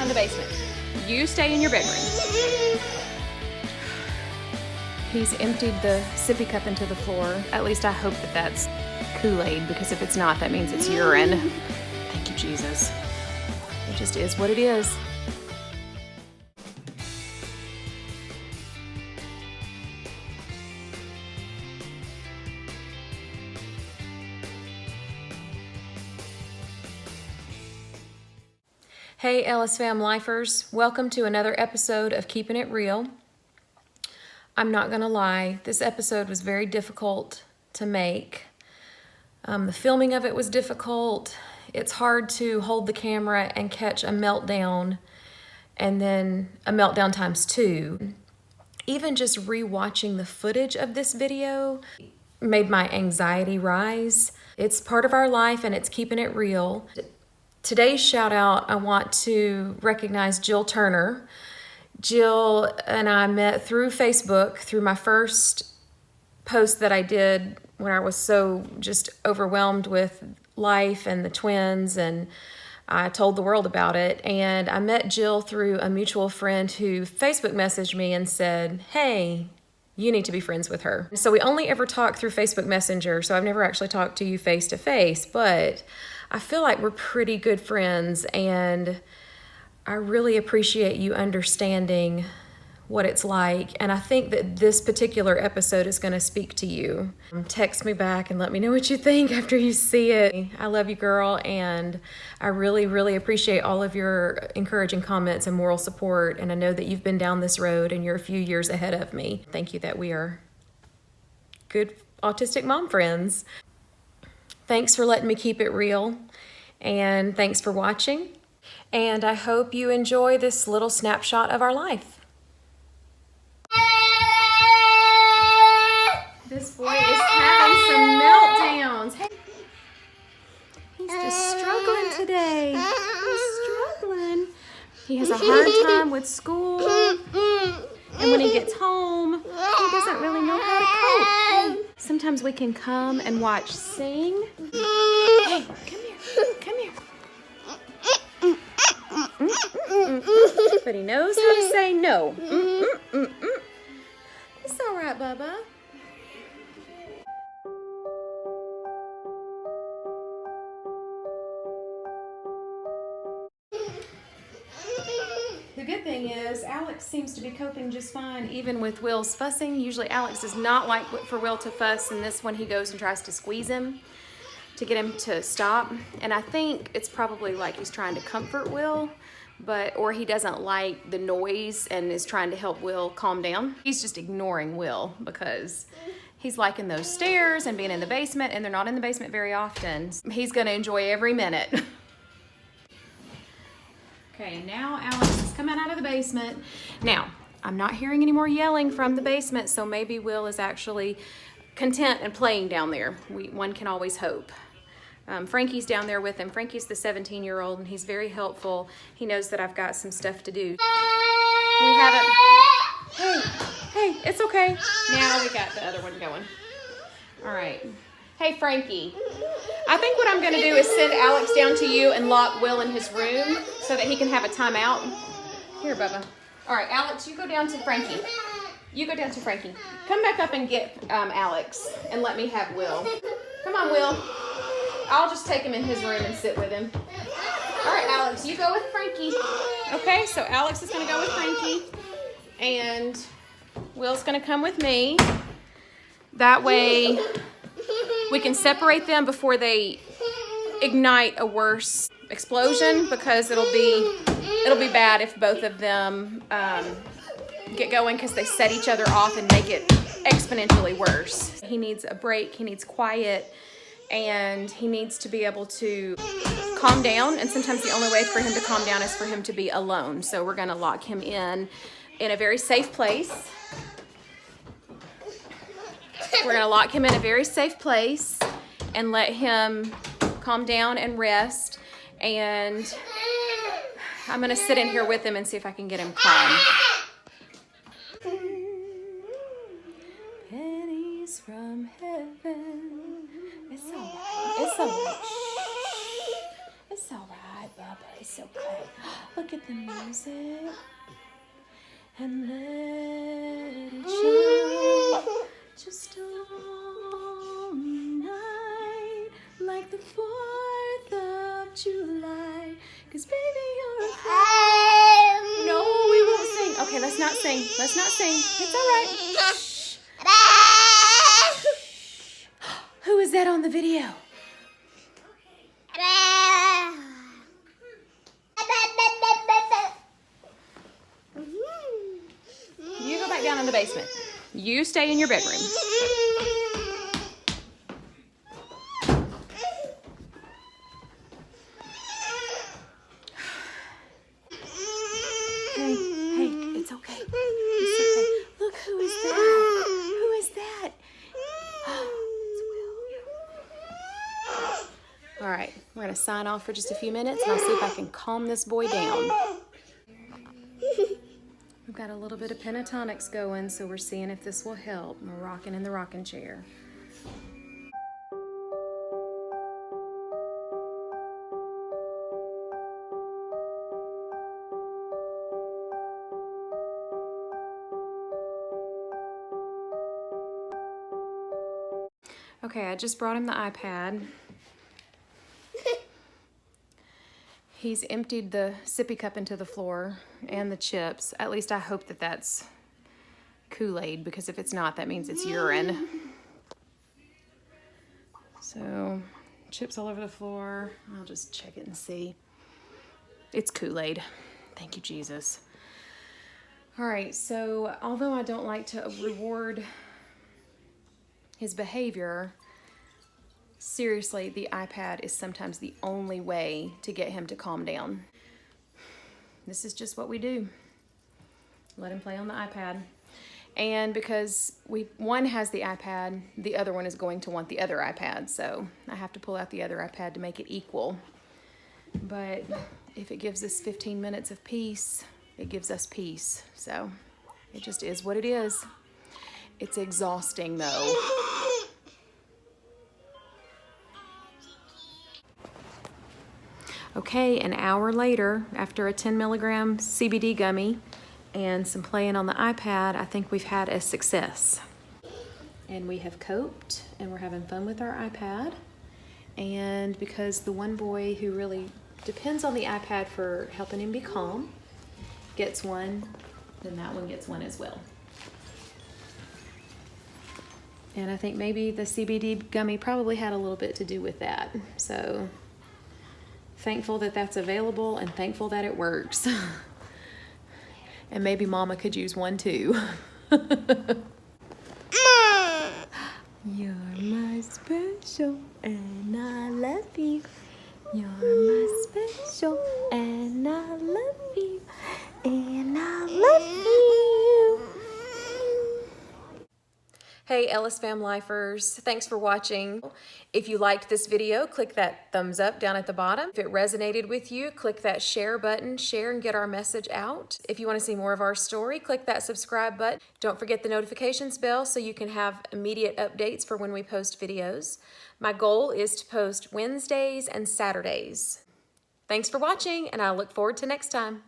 down to the basement. You stay in your bedroom. He's emptied the sippy cup into the floor. At least I hope that that's Kool-Aid, because if it's not, that means it's urine. Thank you, Jesus. It just is what it is. Hey EllisFamLifers, welcome to another episode of Keeping It Real. I'm not gonna lie, this episode was very difficult to make. The filming of it was difficult. It's hard to hold the camera and catch a meltdown and then a meltdown times two. Even just re-watching the footage of this video made my anxiety rise. It's part of our life and it's keeping it real. Today's shout out, I want to recognize Jill Turner. Jill and I met through Facebook, through my first post that I did when I was so just overwhelmed with life and the twins, and I told the world about it. And I met Jill through a mutual friend who Facebook messaged me and said, hey, you need to be friends with her. So we only ever talked through Facebook Messenger, so I've never actually talked to you face to face, but I feel like we're pretty good friends, and I really appreciate you understanding what it's like, and I think that this particular episode is going to speak to you. Text me back and let me know what you think after you see it. I love you, girl, and I really, really appreciate all of your encouraging comments and moral support, and I know that you've been down this road and you're a few years ahead of me. Thank you that we are good autistic mom friends. Thanks for letting me keep it real, and thanks for watching, and I hope you enjoy this little snapshot of our life. This boy is having some meltdowns. Hey. He's just struggling today. He's struggling. He has a hard time with school, and when he gets home, he doesn't really know how to cope. Sometimes we can come and watch Sing. Hey, come here. But he knows how to say no. It's all right, Bubba. The good thing is Alex seems to be coping just fine even with Will's fussing. Usually Alex does not like for Will to fuss, and this one he goes and tries to squeeze him to get him to stop. And I think it's probably like he's trying to comfort Will, or he doesn't like the noise and is trying to help Will calm down. He's just ignoring Will because he's liking those stairs and being in the basement, and they're not in the basement very often. He's gonna enjoy every minute. Okay, now Alex is coming out of the basement. Now, I'm not hearing any more yelling from the basement, so maybe Will is actually content and playing down there. One can always hope. Frankie's down there with him. Frankie's the 17-year-old, and he's very helpful. He knows that I've got some stuff to do. We haven't... Hey, it's okay. Now we got the other one going. All right. Hey, Frankie. I think what I'm going to do is send Alex down to you and lock Will in his room so that he can have a timeout. Here, Bubba. All right, Alex, you go down to Frankie. You go down to Frankie. Come back up and get Alex and let me have Will. Come on, Will. I'll just take him in his room and sit with him. All right, Alex, you go with Frankie. Okay, so Alex is going to go with Frankie, and Will's going to come with me. That way we can separate them before they ignite a worse explosion, because it'll be bad if both of them get going, because they set each other off and make it exponentially worse. He needs a break, he needs quiet, and he needs to be able to calm down, and sometimes the only way for him to calm down is for him to be alone. So we're going to lock him in a very safe place. We're going to lock him in a very safe place and let him calm down and rest, and I'm going to sit in here with him and see if I can get him calm. Pennies from heaven. It's all right. It's all right. Shh. It's all right, Bubba. but it's okay. Look at the music. And let it shine. Just all night. Like the 4th of July. 'Cause baby, you're a No, we won't sing. Okay, let's not sing. Let's not sing. It's all right. Shh. Who is that on the video? You go back down in the basement. You stay in your bedroom. Hey, it's okay. It's okay. Look, who is that? Who is that? All right, we're gonna sign off for just a few minutes and I'll see if I can calm this boy down. We've got a little bit of pentatonics going, so we're seeing if this will help. We're rocking in the rocking chair. Okay, I just brought him the iPad. He's emptied the sippy cup into the floor and the chips. At least I hope that that's Kool-Aid, because if it's not, that means it's urine. So, chips all over the floor. I'll just check it and see. It's Kool-Aid. Thank you, Jesus. All right, so although I don't like to reward his behavior, seriously, the iPad is sometimes the only way to get him to calm down. This is just what we do. Let him play on the iPad. And because one has the iPad, the other one is going to want the other iPad. So I have to pull out the other iPad to make it equal. But if it gives us 15 minutes of peace, it gives us peace. So it just is what it is. It's exhausting though. Okay, an hour later, after a 10 milligram CBD gummy and some playing on the iPad, I think we've had a success. And we have coped, and we're having fun with our iPad. And because the one boy who really depends on the iPad for helping him be calm gets one, then that one gets one as well. And I think maybe the CBD gummy probably had a little bit to do with that. So thankful that that's available and thankful that it works. And maybe Mama could use one too. You're my special and I love you. You're my special and I love you. And I love you. Hey EllisFamLifers, thanks for watching. If you liked this video, click that thumbs up down at the bottom. If it resonated with you, click that share button, share and get our message out. If you want to see more of our story, click that subscribe button. Don't forget the notifications bell so you can have immediate updates for when we post videos. My goal is to post Wednesdays and Saturdays. Thanks for watching, and I look forward to next time.